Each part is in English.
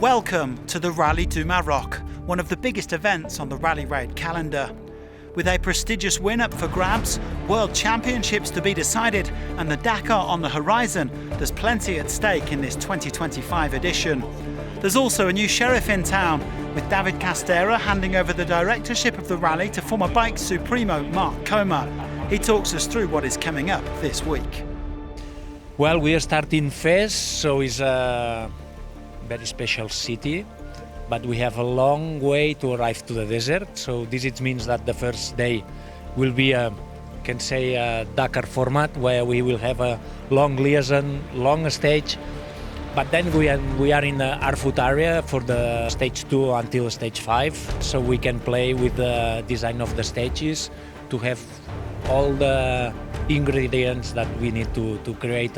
Welcome to the Rallye du Maroc, one of the biggest events on the Rally Raid calendar. With a prestigious win up for grabs, World Championships to be decided, and the Dakar on the horizon, there's plenty at stake in this 2025 edition. There's also a new sheriff in town, with David Castera handing over the directorship of the rally to former Bike Supremo Mark Coma. He talks us through what is coming up this week. Well, we are starting Fez, so it's a very special city, but we have a long way to arrive to the desert. So this means that the first day will be a Dakar format, where we will have a long liaison, long stage. But then we are in the Arfoot area for the stage 2 until stage 5, so we can play with the design of the stages to have all the ingredients that we need to create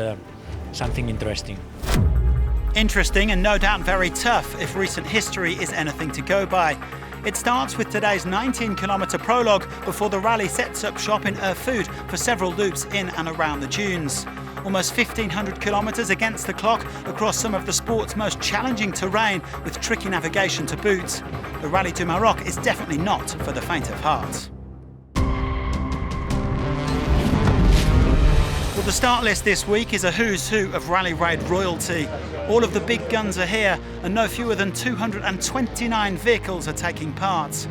something interesting. Interesting and no doubt very tough if recent history is anything to go by. It starts with today's 19-kilometre prologue before the rally sets up shop in Erfoud for several loops in and around the dunes. Almost 1,500 kilometres against the clock across some of the sport's most challenging terrain with tricky navigation to boot. The Rallye du Maroc is definitely not for the faint of heart. Well, the start list this week is a who's who of Rally Raid royalty. All of the big guns are here, and no fewer than 229 vehicles are taking part.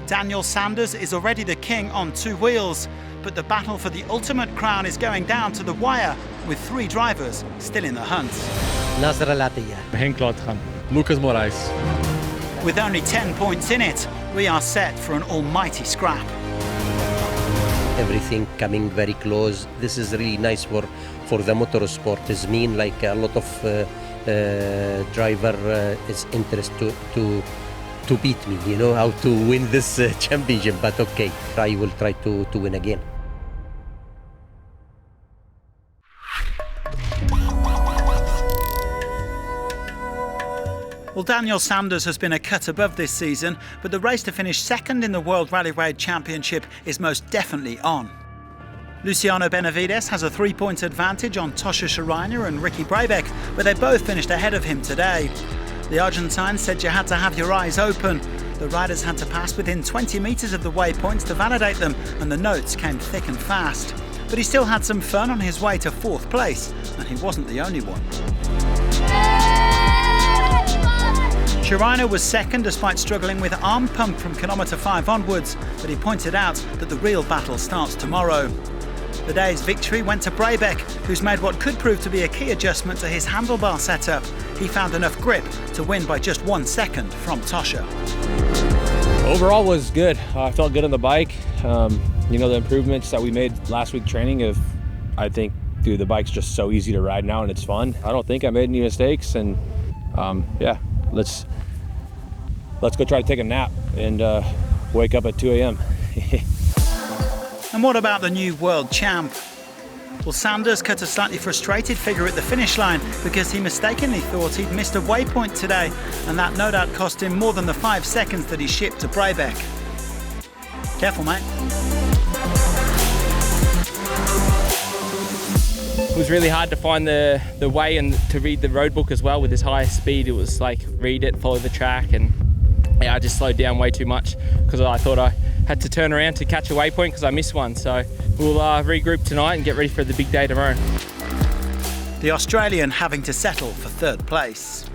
Daniel Sanders is already the king on 2 wheels, but the battle for the ultimate crown is going down to the wire, with 3 drivers still in the hunt. al-attiyah, Lucas Moraes. With only 10 points in it, we are set for an almighty scrap. Everything coming very close. This is really nice for the motorsport. It means like a lot of driver is interested to beat me, you know, how to win this championship, but okay, I will try to win again. Well, Daniel Sanders has been a cut above this season, but the race to finish second in the World Rally Raid Championship is most definitely on. Luciano Benavides has a 3-point advantage on Tosha Schreiner and Ricky Brabeck, but they both finished ahead of him today. The Argentine said you had to have your eyes open. The riders had to pass within 20 metres of the waypoints to validate them, and the notes came thick and fast. But he still had some fun on his way to 4th place, and he wasn't the only one. Schreiner was second despite struggling with arm pump from kilometre 5 onwards, but he pointed out that the real battle starts tomorrow. The day's victory went to Brabeck, who's made what could prove to be a key adjustment to his handlebar setup. He found enough grip to win by just 1 second from Tosha. Overall was good. I felt good on the bike. You know, the improvements that we made last week training I think, dude, the bike's just so easy to ride now and it's fun. I don't think I made any mistakes, and yeah, let's go try to take a nap and wake up at 2 a.m. And what about the new world champ? Well, Sanders cut a slightly frustrated figure at the finish line because he mistakenly thought he'd missed a waypoint today, and that no doubt cost him more than the 5 seconds that he shipped to Brabeck. Careful, mate. It was really hard to find the way and to read the road book as well with this high speed. It was like read it, follow the track, and yeah, I just slowed down way too much because I thought I had to turn around to catch a waypoint because I missed one. So we'll regroup tonight and get ready for the big day tomorrow. The Australian having to settle for 3rd place.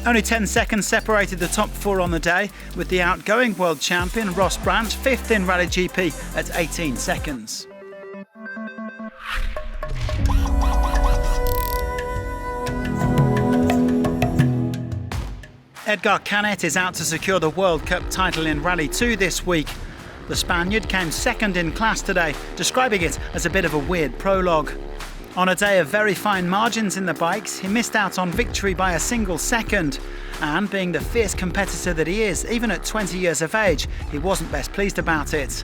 Only 10 seconds separated the top 4 on the day, with the outgoing world champion Ross Brandt 5th in Rally GP at 18 seconds. Edgar Canet is out to secure the World Cup title in Rally 2 this week. The Spaniard came second in class today, describing it as a bit of a weird prologue. On a day of very fine margins in the bikes, he missed out on victory by a single second. And being the fierce competitor that he is, even at 20 years of age, he wasn't best pleased about it.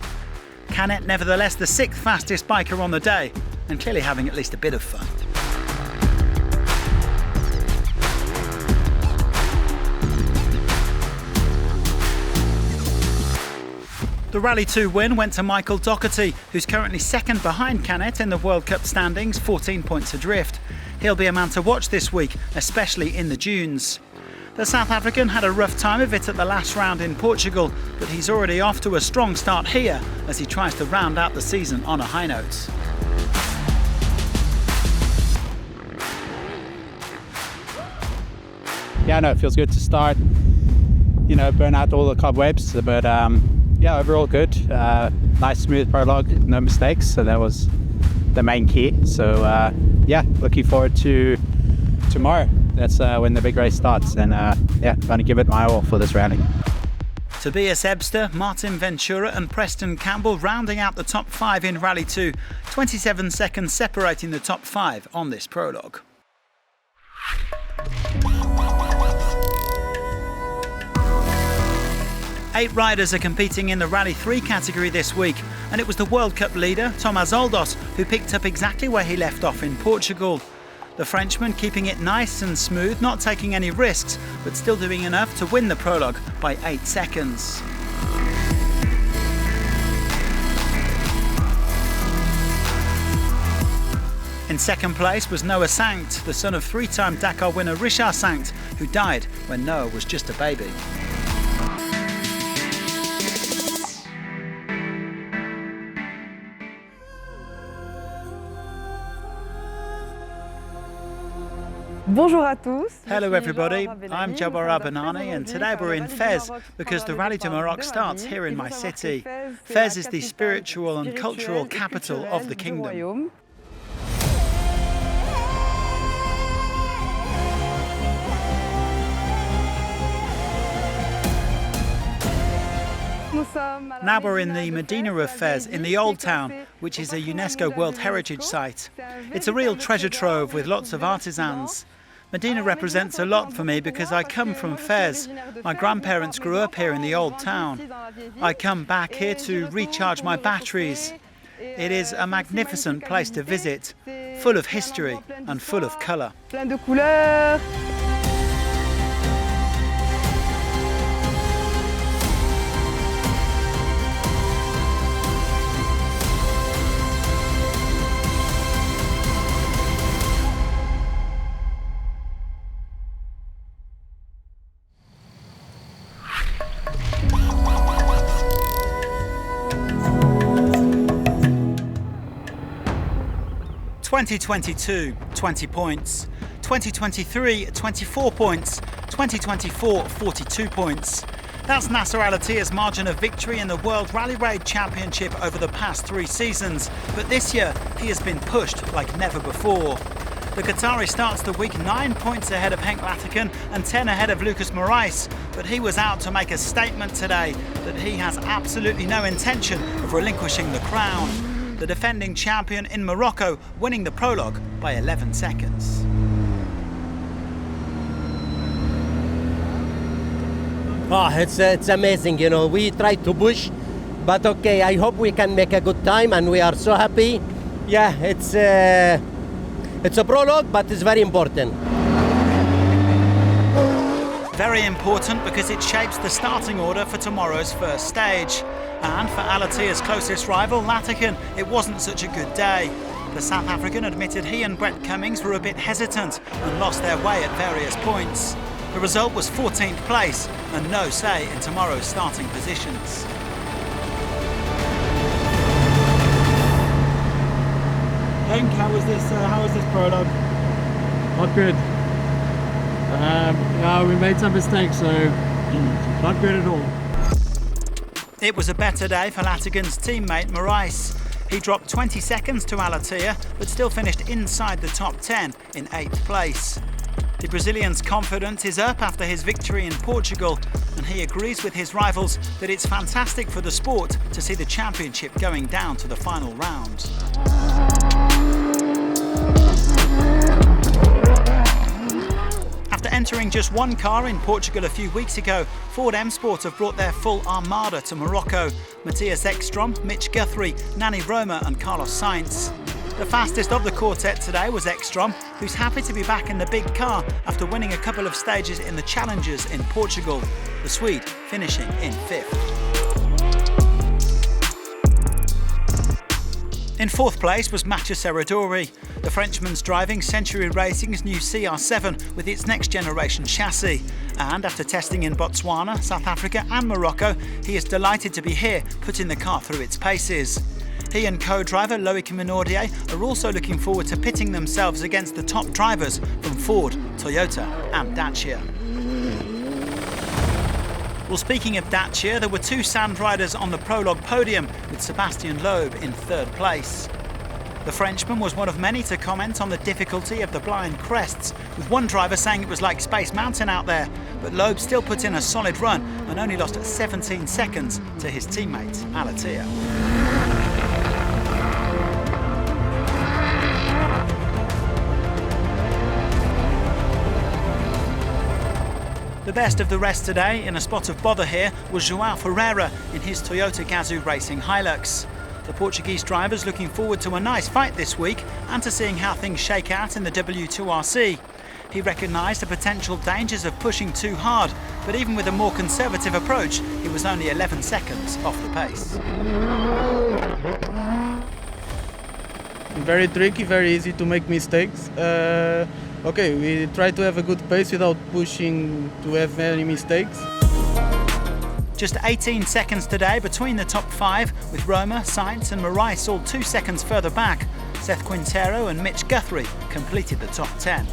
Canet nevertheless the 6th fastest biker on the day, and clearly having at least a bit of fun. The Rally 2 win went to Michael Doherty, who's currently second behind Canet in the World Cup standings, 14 points adrift. He'll be a man to watch this week, especially in the dunes. The South African had a rough time of it at the last round in Portugal, but he's already off to a strong start here as he tries to round out the season on a high note. Yeah, no, it feels good to start, burn out all the cobwebs, but yeah, overall good. Nice smooth prologue, no mistakes, so that was the main key. So yeah, looking forward to tomorrow. That's when the big race starts, and yeah, going to give it my all for this rally. Tobias Ebster, Martin Ventura and Preston Campbell rounding out the top 5 in Rally 2, 27 seconds separating the top 5 on this prologue. Eight riders are competing in the Rally 3 category this week, and it was the World Cup leader, Thomas Oldos, who picked up exactly where he left off in Portugal. The Frenchman keeping it nice and smooth, not taking any risks, but still doing enough to win the prologue by 8 seconds. In second place was Noah Sankt, the son of 3-time Dakar winner Richard Sankt, who died when Noah was just a baby. Bonjour à tous. Hello everybody, I'm Jabara Benani and today we're in Fez because the Rally to Maroc starts here in my city. Fez is the spiritual and cultural capital of the kingdom. Now we're in the Medina of Fez, in the Old Town, which is a UNESCO World Heritage Site. It's a real treasure trove with lots of artisans. Medina represents a lot for me because I come from Fez. My grandparents grew up here in the Old Town. I come back here to recharge my batteries. It is a magnificent place to visit, full of history and full of colour. "2022, 20 points. 2023, 24 points. 2024, 42 points. That's Nasser Al-Attiyah's margin of victory in the World Rally Raid Championship over the past 3 seasons. But this year, he has been pushed like never before. The Qatari starts the week 9 points ahead of Henk Latekan and 10 ahead of Lucas Morais. But he was out to make a statement today that he has absolutely no intention of relinquishing the crown. The defending champion in Morocco winning the prologue by 11 seconds. Oh, it's amazing, we try to push, but okay, I hope we can make a good time and we are so happy. Yeah, it's a prologue, but it's very important. Very important because it shapes the starting order for tomorrow's first stage. And for Al-Attiyah's closest rival, Latekan, it wasn't such a good day. The South African admitted he and Brett Cummings were a bit hesitant and lost their way at various points. The result was 14th place and no say in tomorrow's starting positions. Henk, how was this prologue? Not good. Yeah, we made some mistakes, so not good at all. It was a better day for Latekan's teammate Morais. He dropped 20 seconds to Al-Attiyah, but still finished inside the top 10 in 8th place. The Brazilian's confidence is up after his victory in Portugal, and he agrees with his rivals that it's fantastic for the sport to see the championship going down to the final round. After entering just one car in Portugal a few weeks ago, Ford M Sport have brought their full armada to Morocco. Matthias Ekstrom, Mitch Guthrie, Nani Roma and Carlos Sainz. The fastest of the quartet today was Ekstrom, who's happy to be back in the big car after winning a couple of stages in the Challengers in Portugal. The Swede finishing in 5th. In fourth place was Mathieu Serradori. The Frenchman's driving Century Racing's new CR7 with its next generation chassis. And after testing in Botswana, South Africa and Morocco, he is delighted to be here, putting the car through its paces. He and co-driver Loic Minaudier are also looking forward to pitting themselves against the top drivers from Ford, Toyota and Dacia. Well, speaking of Dacia, there were two sand riders on the Prologue podium, with Sebastian Loeb in third place. The Frenchman was one of many to comment on the difficulty of the blind crests, with one driver saying it was like Space Mountain out there, but Loeb still put in a solid run and only lost 17 seconds to his teammate, al-Attiyah. The best of the rest today, in a spot of bother here, was João Ferreira in his Toyota Gazoo Racing Hilux. The Portuguese driver's looking forward to a nice fight this week and to seeing how things shake out in the W2RC. He recognised the potential dangers of pushing too hard, but even with a more conservative approach, he was only 11 seconds off the pace. Very tricky, very easy to make mistakes. Okay, we try to have a good pace without pushing to have any mistakes. Just 18 seconds today between the top five, with Roma, Sainz and Marais all 2 seconds further back. Seth Quintero and Mitch Guthrie completed the top 10.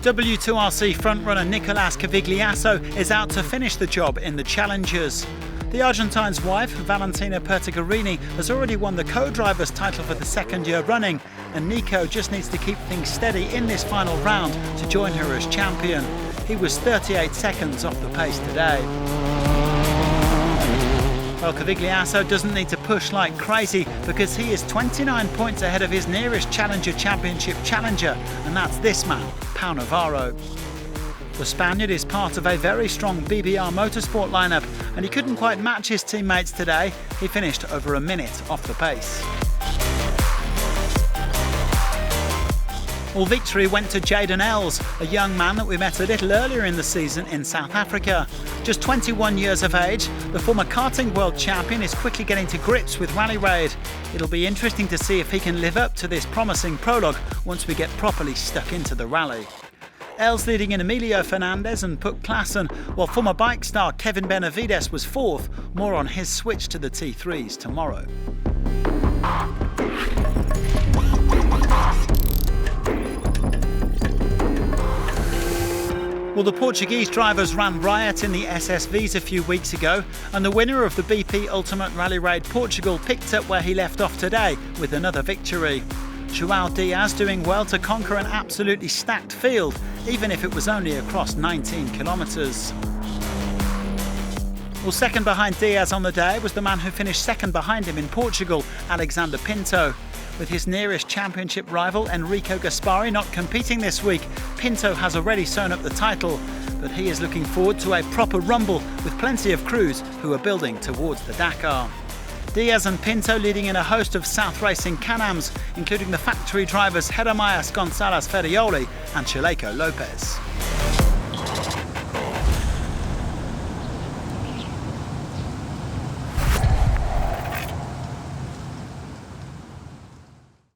W2RC frontrunner Nicolas Cavigliasso is out to finish the job in the Challengers. The Argentine's wife, Valentina Pertigarini, has already won the co-driver's title for the second year running, and Nico just needs to keep things steady in this final round to join her as champion. He was 38 seconds off the pace today. Well, Cavigliasso doesn't need to push like crazy because he is 29 points ahead of his nearest Challenger Championship challenger, and that's this man, Pau Navarro. The Spaniard is part of a very strong BBR Motorsport lineup, and he couldn't quite match his teammates today. He finished over a minute off the pace. Well, victory went to Jaden Els, a young man that we met a little earlier in the season in South Africa. Just 21 years of age, the former karting world champion is quickly getting to grips with Rally Raid. It'll be interesting to see if he can live up to this promising prologue once we get properly stuck into the rally. Els leading in Emilio Fernandez and Puk Klassen, while former bike star Kevin Benavides was fourth. More on his switch to the T3s tomorrow. Well, the Portuguese drivers ran riot in the SSVs a few weeks ago, and the winner of the BP Ultimate Rally Raid Portugal picked up where he left off today with another victory. João Diaz doing well to conquer an absolutely stacked field, even if it was only across 19 kilometres. Well, second behind Diaz on the day was the man who finished second behind him in Portugal, Alexander Pinto. With his nearest championship rival, Enrico Gaspari, not competing this week, Pinto has already sewn up the title, but he is looking forward to a proper rumble with plenty of crews who are building towards the Dakar. Diaz and Pinto leading in a host of South Racing Can-Ams, including the factory drivers Jeremias Gonzalez Ferrioli and Chaleco Lopez.